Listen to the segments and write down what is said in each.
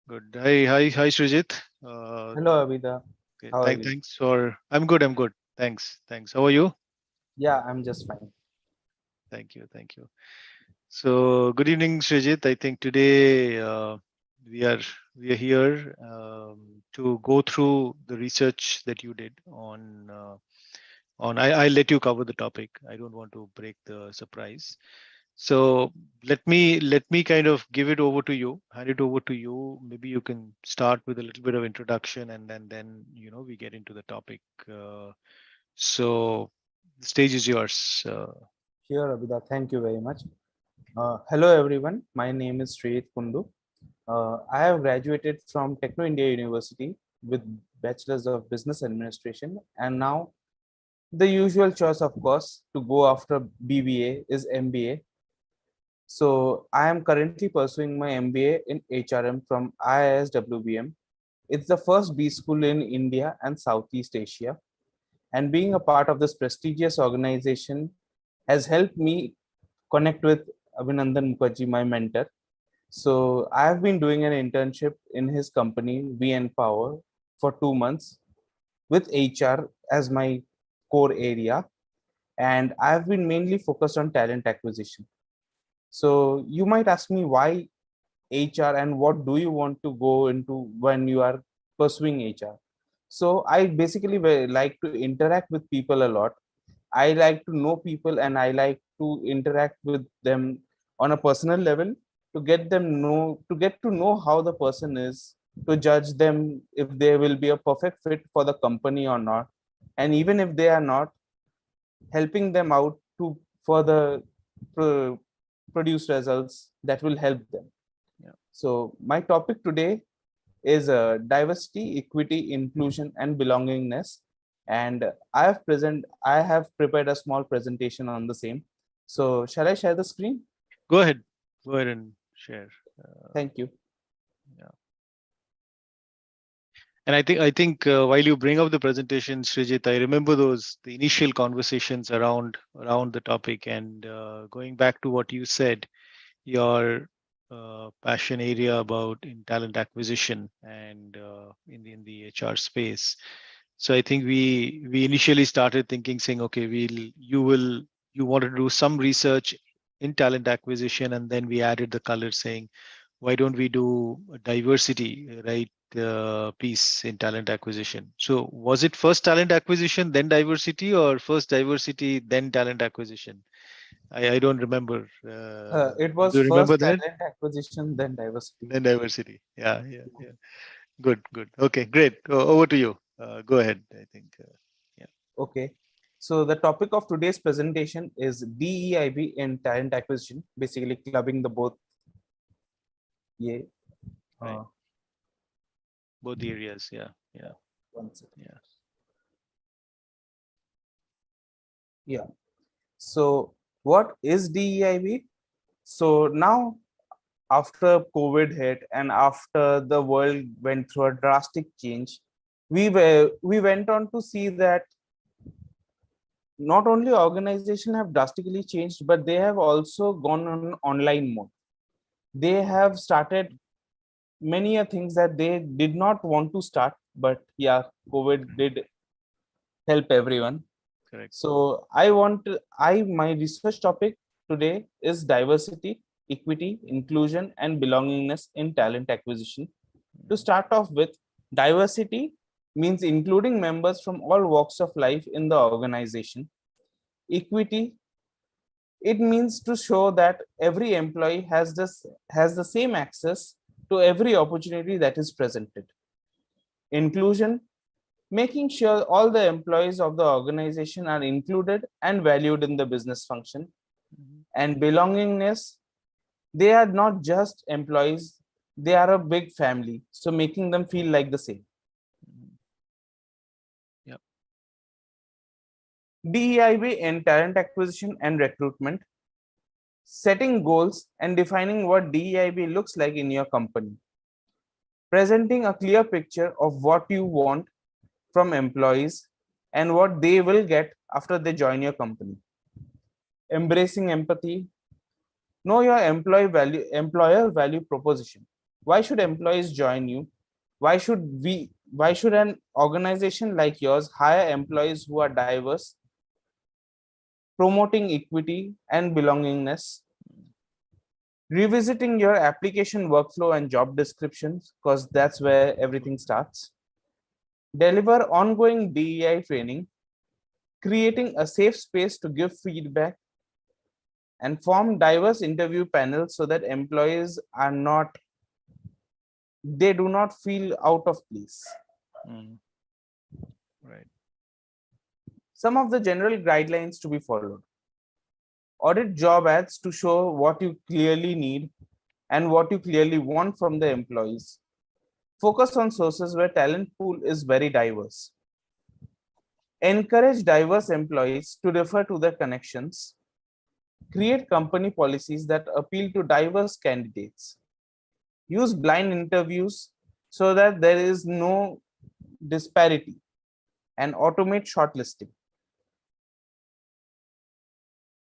Good. Hi, Srijit. Uh, Hello, Abhida. okay, How are you? thanks for. I'm good. I'm good. Thanks. How are you? Yeah, I'm just fine. Thank you. So, good evening, Srijit. I think today we are we are here to go through the research that you did on. I'll let you cover the topic. I don't want to break the surprise. So let me kind of give it over to you, hand it over to you. Maybe you can start with a little bit of introduction, and then we get into the topic. So the stage is yours. Sure, Abhida. Thank you very much. Hello, everyone. My name is Srijit Kundu. I have graduated from Techno India University with Bachelor's of Business Administration, and now the usual choice, of course, to go after BBA is MBA. So I am currently pursuing my MBA in HRM from IISWBM. It's the first B school in India and Southeast Asia, and being a part of this prestigious organization has helped me connect with Abhinandan Mukherjee, my mentor. So I have been doing an internship in his company, We Empower, for 2 months with HR as my core area. And I've been mainly focused on talent acquisition. So you might ask me why HR and what do you want to go into when you are pursuing HR? So I basically like to interact with people a lot. I like to know people and I like to interact with them on a personal level to get to know how the person is, to judge them if they will be a perfect fit for the company or not. And even if they are not, helping them out to further pro- produce results that will help them. Yeah. So my topic today is diversity, equity, inclusion, and belongingness. And I have prepared a small presentation on the same. So shall I share the screen? Go ahead. Go ahead and share. Uh, Thank you. yeah. And I think while you bring up the presentation, Srijit, I remember the initial conversations around the topic, and going back to what you said, your passion area about in talent acquisition and in the HR space. So I think we initially started thinking, saying, okay, you want to do some research in talent acquisition, and then we added the color, saying, why don't we do a diversity, right? Piece in talent acquisition. So was it first talent acquisition, then diversity, or first diversity, then talent acquisition? I don't remember. It Do was you remember first that? talent acquisition, then diversity. Then diversity. Yeah. Good. Okay, great. Over to you. Go ahead. I think. Yeah. Okay. So the topic of today's presentation is DEIB in talent acquisition, basically clubbing the both. Yeah. Right. Uh, Both areas. Yeah. Yeah. yeah. One second. Yeah. Yeah. So what is DEIB? So now after COVID hit and after the world went through a drastic change, we went on to see that not only organization have drastically changed, but they have also gone on online mode. They have started many a things that they did not want to start, but yeah, COVID did help everyone. Correct. So my research topic today is diversity, equity, inclusion, and belongingness in talent acquisition. To Mhm. start off with, diversity means including members from all walks of life in the organization. Equity, it means to show that every employee has the same access to every opportunity that is presented. Inclusion, making sure all the employees of the organization are included and valued in the business function. Mhm. And belongingness, they are not just employees, they are a big family, so making them feel like the same. Mhm. Yeah. DEIB in talent acquisition and recruitment, setting goals and defining what DEIB looks like in your company, presenting a clear picture of what you want from employees and what they will get after they join your company, embracing empathy, know your employer value proposition. Why should employees join you? Why should an organization like yours hire employees who are diverse, promoting equity and belongingness? Revisiting your application workflow and job descriptions, because that's where everything starts. Deliver ongoing DEI training, creating a safe space to give feedback, and form diverse interview panels so that employees are not, they do not feel out of place. Mm. Right. Some of the general guidelines to be followed. Audit job ads to show what you clearly need and what you clearly want from the employees. Focus on sources where talent pool is very diverse. Encourage diverse employees to refer to their connections. Create company policies that appeal to diverse candidates. Use blind interviews so that there is no disparity, and automate shortlisting.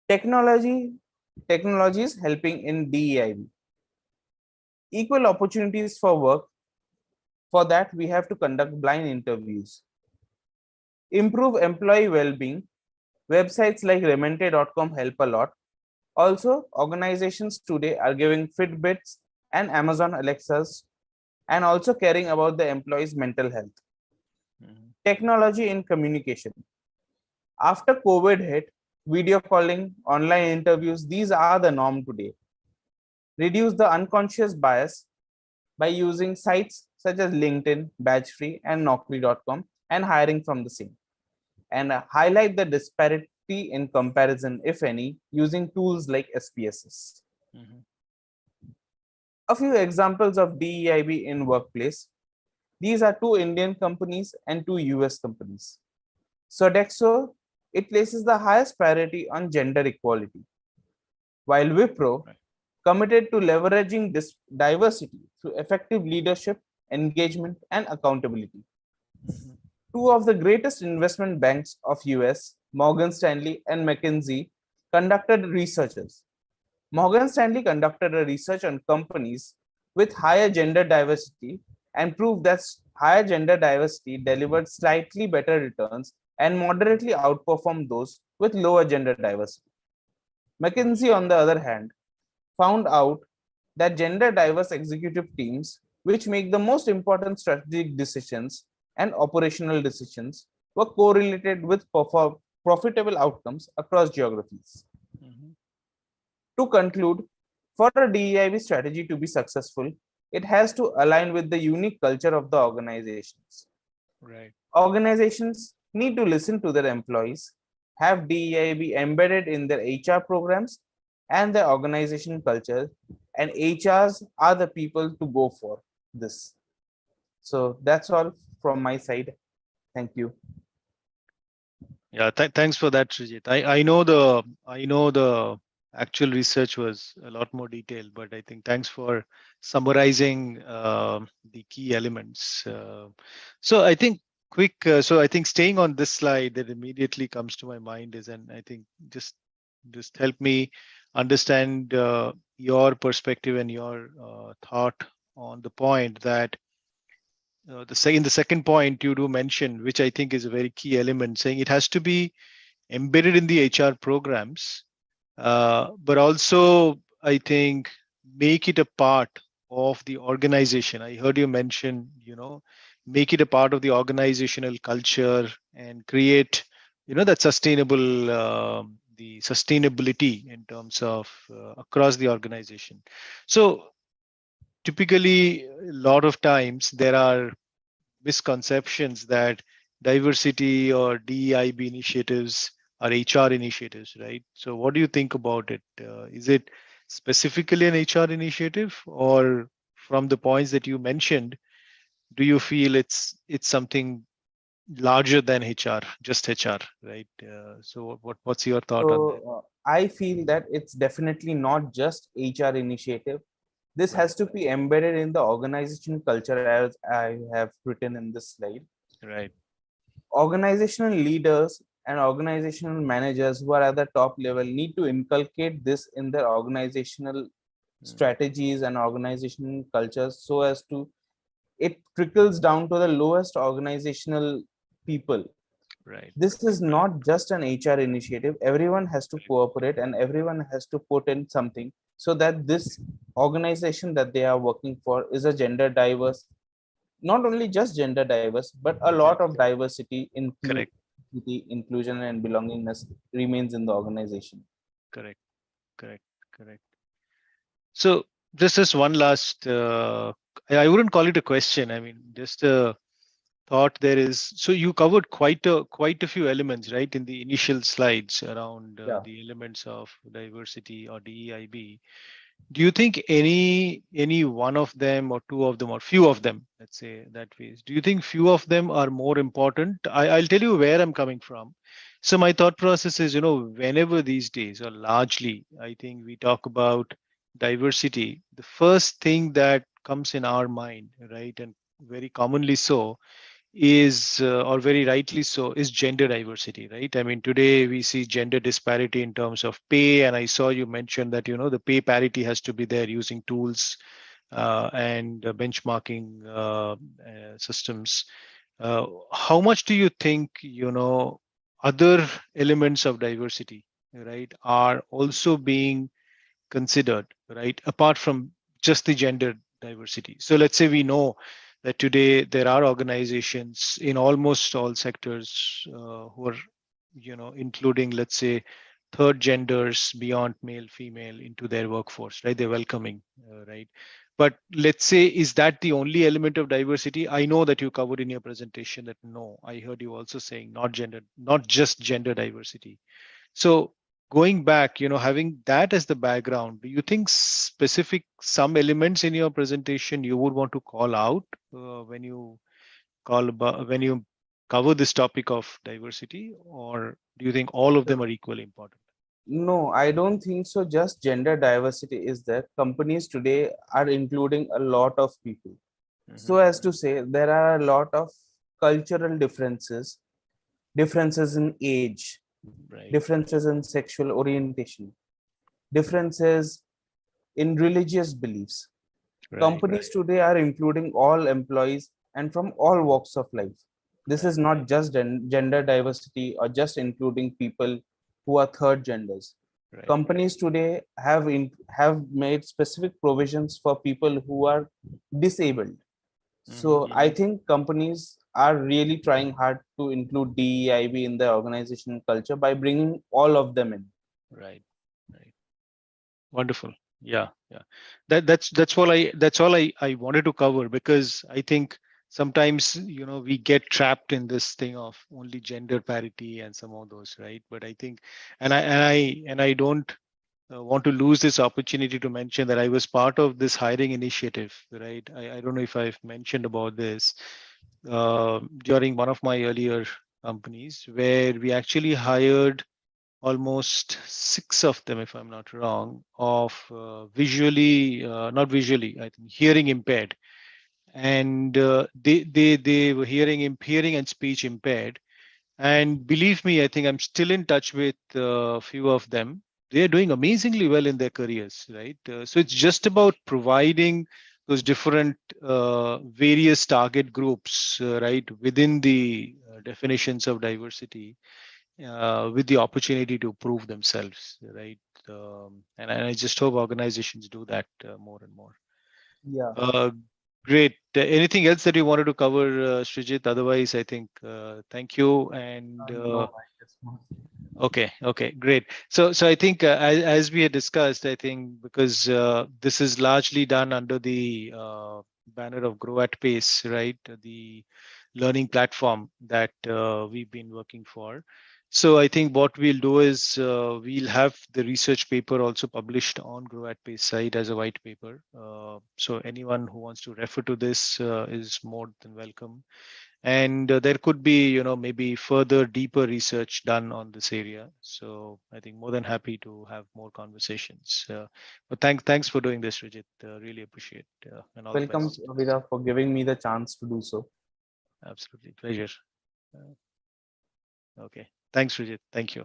Technology, Technologies helping in DEIB. Equal opportunities for work. For that, we have to conduct blind interviews. Improve employee well-being. Websites like remente.com help a lot. Also, organizations today are giving Fitbits and Amazon Alexas and also caring about the employees' mental health. Technology in communication. After COVID hit, video calling, online interviews, these are the norm today. Reduce the unconscious bias by using sites such as LinkedIn, Badgefree, and Naukri.com and hiring from the same. And highlight the disparity in comparison, if any, using tools like SPSS. A few examples of DEIB in workplace. These are two Indian companies and two US companies. Sodexo, it places the highest priority on gender equality, while Wipro committed to leveraging this diversity through effective leadership, engagement, and accountability. Two of the greatest investment banks of US, Morgan Stanley and McKinsey, conducted researches. Morgan Stanley conducted a research on companies with higher gender diversity and proved that higher gender diversity delivered slightly better returns and moderately outperformed those with lower gender diversity. McKinsey, on the other hand, found out that gender diverse executive teams, which make the most important strategic decisions and operational decisions, were correlated with profitable outcomes across geographies. To conclude, for a DEIB strategy to be successful, it has to align with the unique culture of the organizations. Right. Organizations need to listen to their employees, have DEIB embedded in their HR programs and their organization culture, and HRs are the people to go for this. So that's all from my side. Thank you. Yeah, thanks for that, Srijit. I know the actual research was a lot more detailed, but I think thanks for summarizing the key elements. So I think so I think staying on this slide that immediately comes to my mind is, and I think just help me understand your perspective and your thought on the point that in the second point you do mention, which I think is a very key element, saying it has to be embedded in the HR programs, but also I think make it a part of the organization. I heard you mention, make it a part of the organizational culture and create, that the sustainability in terms of across the organization. So typically, a lot of times there are misconceptions that diversity or DEIB initiatives are HR initiatives, right? So, what do you think about it? Is it specifically an HR initiative, or from the points that you mentioned, do you feel it's something larger than HR, just HR, right? So, what's your thought on that? So I feel that it's definitely not just HR initiative. This has to be embedded in the organization culture, as I have written in this slide. Right. Organizational leaders and organizational managers who are at the top level need to inculcate this in their organizational strategies and organizational cultures so as to it trickles down to the lowest organizational people. Right. This is not just an HR initiative. Everyone has to Correct. cooperate and everyone has to put in something so that this organization that they are working for is a gender diverse, not only just gender diverse, but a lot Correct. of diversity, Correct. inclusion and belongingness remains in the organization. Correct. Correct. Correct. So this is one last. I wouldn't call it a question. I mean, just a thought. There is. So you covered quite a few elements, right, in the initial slides around Yeah. the elements of diversity or DEIB. Do you think any one of them or two of them or few of them, let's say that way, do you think few of them are more important? I'll tell you where I'm coming from. So my thought process is, whenever these days or largely, I think we talk about diversity, the first thing that comes in our mind, right, and very commonly so, is or very rightly so, is gender diversity, right? I mean, today we see gender disparity in terms of pay, and I saw you mention that the pay parity has to be there using tools and benchmarking systems. How much do you think other elements of diversity, right, are also being considered, right, apart from just the gender diversity? So let's say we know that today there are organizations in almost all sectors who are, including, let's say, third genders beyond male, female into their workforce, right? They're welcoming, right? But let's say, is that the only element of diversity? I know that you covered in your presentation that no, I heard you also saying not just gender diversity. So going back, having that as the background, do you think specific some elements in your presentation you would want to call out when you when you cover this topic of diversity, or do you think all of them are equally important? No, I don't think so. Just gender diversity is there. Companies today are including a lot of people. So Hmm. as to say, there are a lot of cultural differences, differences in age, Right, differences in sexual orientation, differences in religious beliefs. right, Companies today are including all employees and from all walks of life. This is right, not just gender diversity or just including people who are third genders. right. Companies today have made specific provisions for people who are disabled. So I Hmm. think companies are really trying hard to include DEIB in their organizational culture by bringing all of them in. Right, right. Wonderful. Yeah, yeah. That's all I wanted to cover, because I think sometimes we get trapped in this thing of only gender parity and some of those, right? But I think, and I don't want to lose this opportunity to mention that I was part of this hiring initiative, right? I don't know if I've mentioned about this during one of my earlier companies, where we actually hired almost six of them, if I'm not wrong, of not visually, I think hearing impaired, and they were hearing and speech impaired. And believe me, I think I'm still in touch with a few of them. They are doing amazingly well in their careers, right? So it's just about providing those different various target groups, right, within the definitions of diversity, with the opportunity to prove themselves, right? And I just hope organizations do that more and more. Yeah. Uh, Great. Anything else that you wanted to cover, Srijit? Otherwise, I think thank you. And No, I guess not. okay, great. So I think as we had discussed, I think because this is largely done under the banner of Grow at Pace, right? The learning platform that we've been working for. So I think what we'll do is we'll have the research paper also published on Grow at Pace site as a white paper. So anyone who wants to refer to this is more than welcome. And there could be, maybe further deeper research done on this area. So I think more than happy to have more conversations. But thanks for doing this, Rajit. Really appreciate, and all the Welcome, best. Vida, for giving me the chance to do so. Absolutely pleasure. Uh, okay, thanks, Rajit. Thank you.